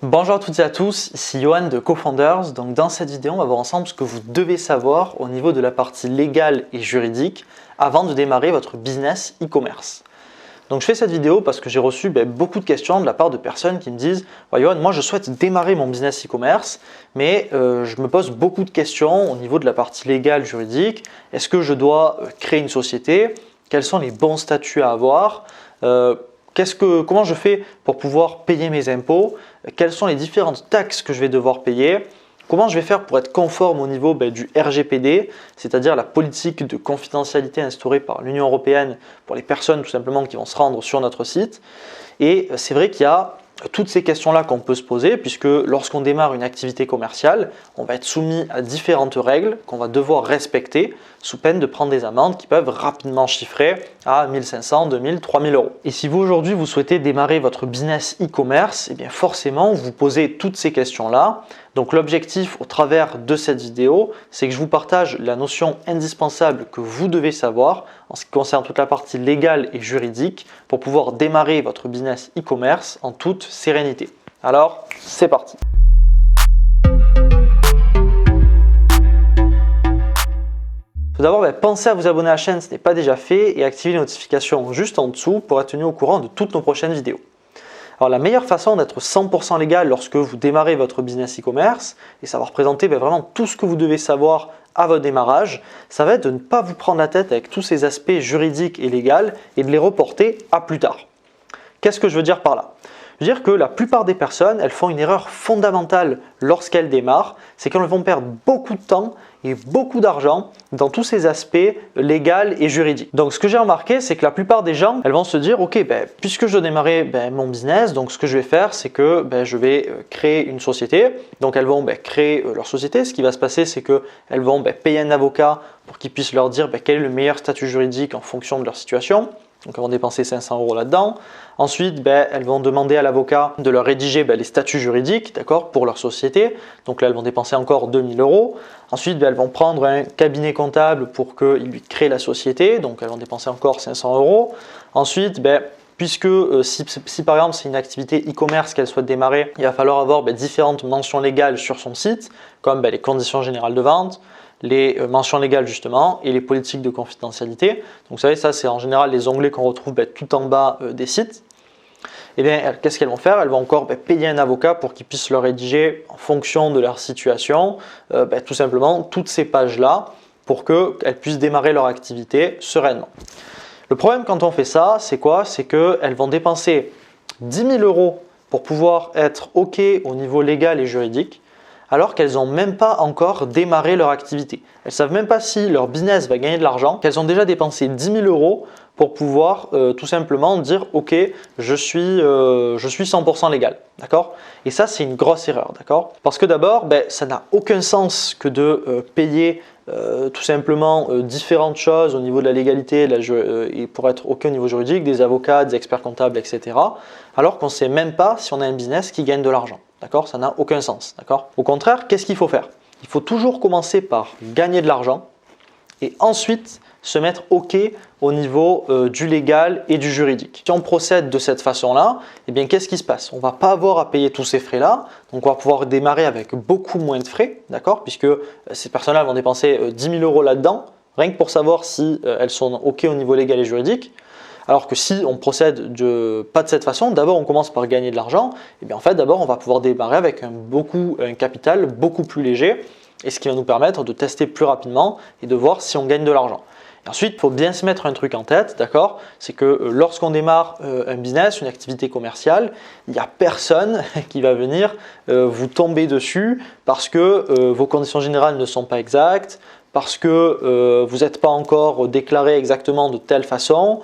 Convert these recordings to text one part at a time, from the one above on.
Bonjour à toutes et à tous, ici Johan de CoFounders. Donc dans cette vidéo, on va voir ensemble ce que vous devez savoir au niveau de la partie légale et juridique avant de démarrer votre business e-commerce. Donc je fais cette vidéo parce que j'ai reçu beaucoup de questions de la part de personnes qui me disent Johan, moi je souhaite démarrer mon business e-commerce, mais je me pose beaucoup de questions au niveau de la partie légale, juridique. Est-ce que je dois créer une société? Quels sont les bons statuts à avoir? Comment je fais pour pouvoir payer mes impôts? Quelles sont les différentes taxes que je vais devoir payer? Comment je vais faire pour être conforme au niveau du RGPD, c'est-à-dire la politique de confidentialité instaurée par l'Union européenne pour les personnes tout simplement qui vont se rendre sur notre site. Et c'est vrai qu'il y a toutes ces questions-là qu'on peut se poser puisque lorsqu'on démarre une activité commerciale, on va être soumis à différentes règles qu'on va devoir respecter sous peine de prendre des amendes qui peuvent rapidement chiffrer à 1500, 2000, 3000 euros. Et si vous aujourd'hui vous souhaitez démarrer votre business e-commerce, eh bien forcément vous posez toutes ces questions-là. Donc l'objectif au travers de cette vidéo, c'est que je vous partage la notion indispensable que vous devez savoir en ce qui concerne toute la partie légale et juridique pour pouvoir démarrer votre business e-commerce en toute sérénité. Alors, c'est parti! Tout d'abord, pensez à vous abonner à la chaîne si ce n'est pas déjà fait et activer les notifications juste en dessous pour être tenu au courant de toutes nos prochaines vidéos. Alors la meilleure façon d'être 100% légal lorsque vous démarrez votre business e-commerce, et ça va représenter vraiment tout ce que vous devez savoir à votre démarrage, ça va être de ne pas vous prendre la tête avec tous ces aspects juridiques et légaux et de les reporter à plus tard. Qu'est-ce que je veux dire par là? Je veux dire que la plupart des personnes, elles font une erreur fondamentale lorsqu'elles démarrent, c'est qu'elles vont perdre beaucoup de temps et beaucoup d'argent dans tous ces aspects légaux et juridiques. Donc ce que j'ai remarqué, c'est que la plupart des gens, elles vont se dire ok, puisque je dois démarrer mon business, donc ce que je vais faire, c'est que je vais créer une société. Donc elles vont créer leur société. Ce qui va se passer, c'est qu'elles vont payer un avocat pour qu'il puisse leur dire quel est le meilleur statut juridique en fonction de leur situation. Donc elles vont dépenser 500 euros là-dedans. Ensuite, elles vont demander à l'avocat de leur rédiger les statuts juridiques, d'accord, pour leur société. Donc là, elles vont dépenser encore 2000 euros. Ensuite, elles vont prendre un cabinet comptable pour qu'il lui crée la société. Donc elles vont dépenser encore 500 euros. Ensuite, puisque si par exemple c'est une activité e-commerce qu'elle souhaite démarrer, il va falloir avoir différentes mentions légales sur son site, comme les conditions générales de vente, les mentions légales justement et les politiques de confidentialité. Donc vous savez, ça c'est en général les onglets qu'on retrouve tout en bas des sites. Et bien qu'est-ce qu'elles vont faire? Elles vont encore payer un avocat pour qu'il puisse leur rédiger en fonction de leur situation, tout simplement toutes ces pages-là pour qu'elles puissent démarrer leur activité sereinement. Le problème quand on fait ça, c'est quoi? C'est qu'elles vont dépenser 10 000 euros pour pouvoir être OK au niveau légal et juridique, alors qu'elles n'ont même pas encore démarré leur activité. Elles ne savent même pas si leur business va gagner de l'argent, qu'elles ont déjà dépensé 10 000 euros pour pouvoir tout simplement dire « Ok, je suis 100% légal ». D'accord? Et ça, c'est une grosse erreur. D'accord? Parce que d'abord, ça n'a aucun sens que de payer tout simplement différentes choses au niveau de la légalité et pour être OK au niveau juridique, des avocats, des experts comptables, etc. alors qu'on ne sait même pas si on a un business qui gagne de l'argent. D'accord? Ça n'a aucun sens. D'accord? Au contraire, qu'est-ce qu'il faut faire? Il faut toujours commencer par gagner de l'argent et ensuite se mettre OK au niveau du légal et du juridique. Si on procède de cette façon-là, eh bien qu'est-ce qui se passe? On ne va pas avoir à payer tous ces frais-là, donc on va pouvoir démarrer avec beaucoup moins de frais, d'accord? Puisque ces personnes-là vont dépenser 10 000 euros là-dedans, rien que pour savoir si elles sont OK au niveau légal et juridique. Alors que si on procède pas de cette façon, d'abord on commence par gagner de l'argent, et bien en fait d'abord on va pouvoir démarrer avec un capital beaucoup plus léger, et ce qui va nous permettre de tester plus rapidement et de voir si on gagne de l'argent. Ensuite, il faut bien se mettre un truc en tête, d'accord? C'est que lorsqu'on démarre un business, une activité commerciale, il n'y a personne qui va venir vous tomber dessus parce que vos conditions générales ne sont pas exactes, parce que vous n'êtes pas encore déclaré exactement de telle façon.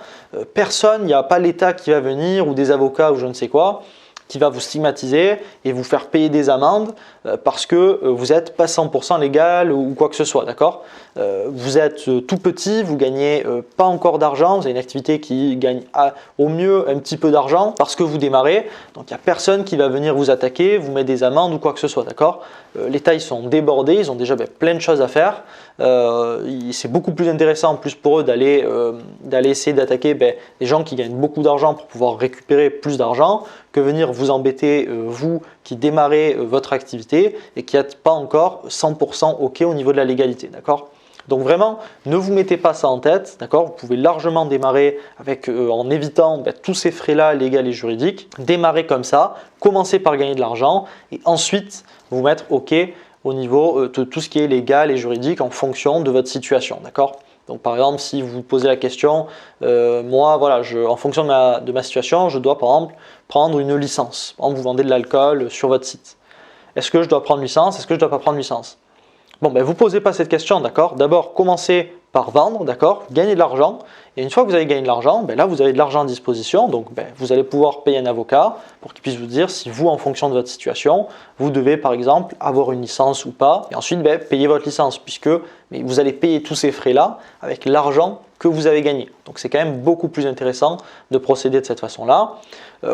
Personne, il n'y a pas l'État qui va venir ou des avocats ou je ne sais quoi, qui va vous stigmatiser et vous faire payer des amendes parce que vous n'êtes pas 100% légal ou quoi que ce soit, d'accord? Vous êtes tout petit, vous gagnez pas encore d'argent, vous avez une activité qui gagne au mieux un petit peu d'argent parce que vous démarrez, donc il n'y a personne qui va venir vous attaquer, vous mettre des amendes ou quoi que ce soit, d'accord? L'État, ils sont débordés, ils ont déjà plein de choses à faire. C'est beaucoup plus intéressant en plus pour eux d'aller essayer d'attaquer des gens qui gagnent beaucoup d'argent pour pouvoir récupérer plus d'argent que que venir vous embêter, vous qui démarrez votre activité et qui n'êtes pas encore 100% OK au niveau de la légalité, d'accord ? Donc vraiment, ne vous mettez pas ça en tête, d'accord ? Vous pouvez largement démarrer en évitant tous ces frais-là légaux et juridiques. Démarrer comme ça, commencer par gagner de l'argent et ensuite vous mettre OK au niveau de tout ce qui est légal et juridique en fonction de votre situation, d'accord ? Donc par exemple, si vous vous posez la question, moi, voilà, en fonction de ma situation, je dois par exemple prendre une licence. Par exemple, vous vendez de l'alcool sur votre site. Est-ce que je dois prendre licence? Est-ce que je ne dois pas prendre licence? Bon, ben, vous ne posez pas cette question, d'accord? D'abord, commencez par vendre, d'accord? Gagner de l'argent. Et une fois que vous avez gagné de l'argent, ben là, vous avez de l'argent à disposition. Donc, ben, vous allez pouvoir payer un avocat pour qu'il puisse vous dire si vous, en fonction de votre situation, vous devez, par exemple, avoir une licence ou pas. Et ensuite, ben, payer votre licence puisque vous allez payer tous ces frais-là avec l'argent que vous avez gagné. Donc, c'est quand même beaucoup plus intéressant de procéder de cette façon-là.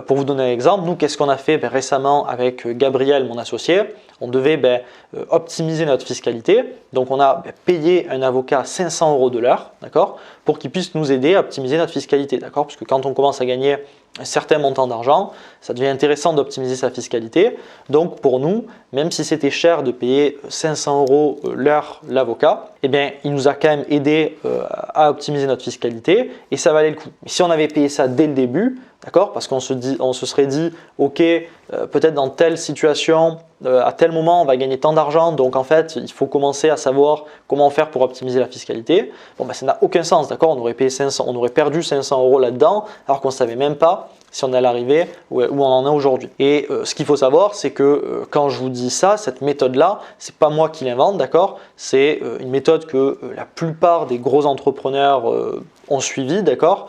Pour vous donner un exemple, nous, qu'est-ce qu'on a fait récemment avec Gabriel, mon associé? On devait optimiser notre fiscalité. Donc, on a payé un avocat 500 € de l'heure, d'accord, pour qu'il puisse nous aider à optimiser notre fiscalité, d'accord, parce que quand on commence à gagner un certain montant d'argent, ça devient intéressant d'optimiser sa fiscalité. Donc, pour nous, même si c'était cher de payer 500 € l'heure l'avocat, eh bien, il nous a quand même aidé à optimiser notre fiscalité et ça valait le coup. Mais si on avait payé ça dès le début, d'accord, parce qu'on se serait dit, ok, peut-être dans telle situation, à tel moment, on va gagner tant d'argent, donc en fait, il faut commencer à savoir comment faire pour optimiser la fiscalité. Bon, ça n'a aucun sens, d'accord, on aurait perdu 500 € là-dedans, alors qu'on ne savait même pas si on allait arriver où on en est aujourd'hui. Et ce qu'il faut savoir, c'est que quand je vous dis ça, cette méthode-là, c'est pas moi qui l'invente, d'accord, c'est une méthode que la plupart des gros entrepreneurs ont suivi, d'accord.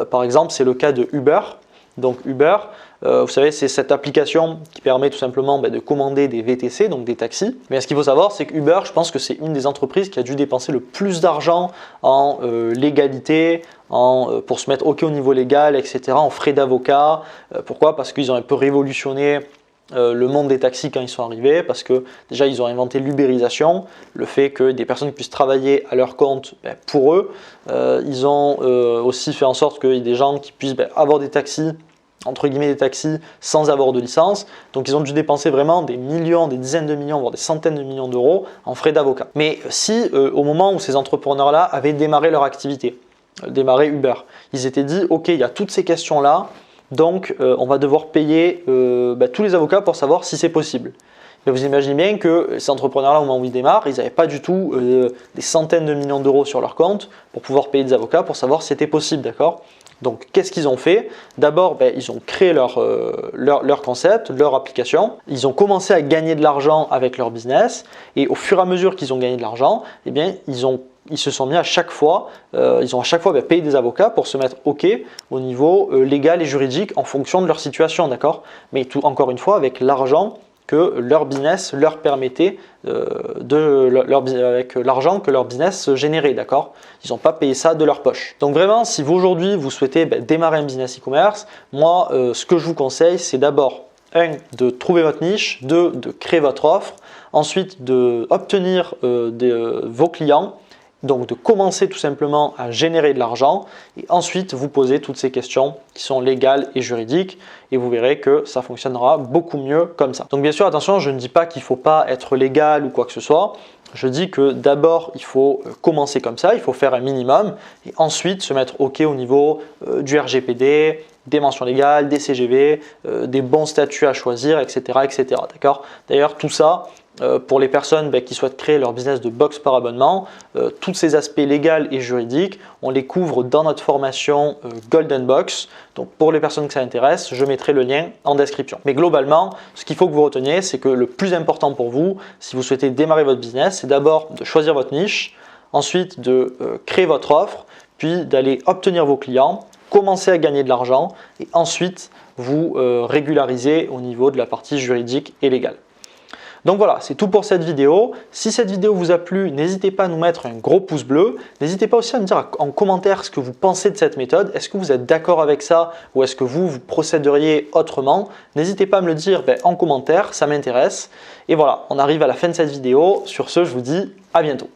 Par exemple, c'est le cas de Uber. Donc Uber, vous savez, c'est cette application qui permet tout simplement de commander des VTC, donc des taxis. Mais ce qu'il faut savoir, c'est que Uber, je pense que c'est une des entreprises qui a dû dépenser le plus d'argent en légalité, pour se mettre OK au niveau légal, etc., en frais d'avocat. Pourquoi? Parce qu'ils ont un peu révolutionné le monde des taxis quand ils sont arrivés, parce que déjà ils ont inventé l'ubérisation, le fait que des personnes puissent travailler à leur compte pour eux. Ils ont aussi fait en sorte qu'il y ait des gens qui puissent avoir des taxis, entre guillemets des taxis, sans avoir de licence. Donc ils ont dû dépenser vraiment des millions, des dizaines de millions, voire des centaines de millions d'euros en frais d'avocat. Mais si au moment où ces entrepreneurs-là avaient démarré leur activité, démarré Uber, ils étaient dit ok, il y a toutes ces questions-là, donc on va devoir payer tous les avocats pour savoir si c'est possible. Mais vous imaginez bien que ces entrepreneurs-là, au moment où ils démarrent, ils n'avaient pas du tout des centaines de millions d'euros sur leur compte pour pouvoir payer des avocats pour savoir si c'était possible, d'accord? Donc qu'est-ce qu'ils ont fait? D'abord, ils ont créé leur concept, leur application. Ils ont commencé à gagner de l'argent avec leur business et au fur et à mesure qu'ils ont gagné de l'argent, eh bien, ils se sont mis à chaque fois, ils ont à chaque fois payé des avocats pour se mettre OK au niveau légal et juridique en fonction de leur situation, d'accord? Mais encore une fois, avec l'argent que leur business leur permettait, avec l'argent que leur business générait, d'accord? Ils n'ont pas payé ça de leur poche. Donc vraiment, si vous aujourd'hui vous souhaitez démarrer un business e-commerce, moi ce que je vous conseille, c'est d'abord de trouver votre niche, de créer votre offre, ensuite d'obtenir vos clients. Donc de commencer tout simplement à générer de l'argent et ensuite vous poser toutes ces questions qui sont légales et juridiques et vous verrez que ça fonctionnera beaucoup mieux comme ça. Donc bien sûr, attention, je ne dis pas qu'il ne faut pas être légal ou quoi que ce soit. Je dis que d'abord, il faut commencer comme ça, il faut faire un minimum et ensuite se mettre OK au niveau du RGPD, des mentions légales, des CGV, des bons statuts à choisir, etc. etc. D'accord ? D'ailleurs, tout ça, pour les personnes qui souhaitent créer leur business de box par abonnement, tous ces aspects légaux et juridiques, on les couvre dans notre formation Golden Box. Donc pour les personnes que ça intéresse, je mettrai le lien en description. Mais globalement, ce qu'il faut que vous reteniez, c'est que le plus important pour vous, si vous souhaitez démarrer votre business, c'est d'abord de choisir votre niche, ensuite de créer votre offre, puis d'aller obtenir vos clients, commencer à gagner de l'argent et ensuite vous régulariser au niveau de la partie juridique et légale. Donc voilà, c'est tout pour cette vidéo. Si cette vidéo vous a plu, n'hésitez pas à nous mettre un gros pouce bleu. N'hésitez pas aussi à me dire en commentaire ce que vous pensez de cette méthode. Est-ce que vous êtes d'accord avec ça ou est-ce que vous procéderiez autrement? N'hésitez pas à me le dire en commentaire, ça m'intéresse. Et voilà, on arrive à la fin de cette vidéo. Sur ce, je vous dis à bientôt.